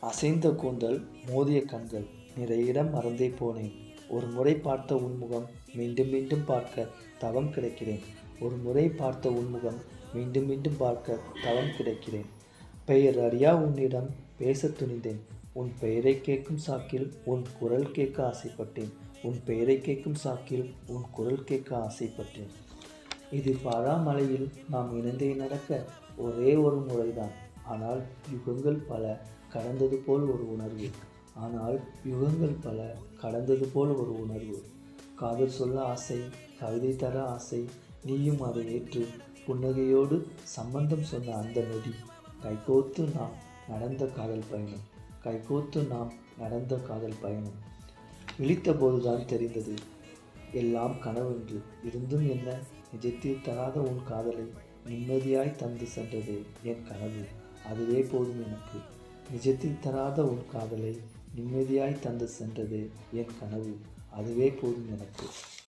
அசைந்த கூந்தல், மோதிய கண்கள், நிறைய இடம் மறந்தே போனேன். ஒரு முறை பார்த்த உன்முகம் மீண்டும் மீண்டும் பார்க்க தவம் கிடக்கிறேன். ஒரு முறை பார்த்த உன்முகம் மீண்டும் மீண்டும் பார்க்க தவம் கிடக்கிறேன். பெயர் அறியா உன்னிடம் பேசத் துணிந்தேன். உன் பெயரை கேட்கும் சாக்கில் உன் குரல் கேட்க ஆசைப்பட்டேன். உன் பெயரை கேட்கும் சாக்கில் உன் குரல் கேட்க ஆசைப்பட்டேன். இது பாராமலையில் நாம் இணைந்தே நடக்க ஒரே ஒரு முறைதான். ஆனால் யுகங்கள் பல கடந்தது போல் ஒரு உணர்வு. காதல் சொல்ல ஆசை, கவிதை தர ஆசை, நீயும் அதை ஏற்று புன்னகையோடு சம்பந்தம் சொன்ன அந்த நொடி. கைகோத்து நாம் நடந்த காதல் பயணம். விழித்த போதுதான் தெரிந்தது எல்லாம் கனவென்று. இருந்தும் என்ன, நிஜத்தில் தராத உன் காதலை நிம்மதியாய் தந்து சென்றதே என் கனவு, அதுவே போதும் எனக்கு. நிஜத்தில் தராத உன் காதலை நிம்மதியாய் தந்து சென்றதே என் கனவு, அதுவே போதும் எனக்கு.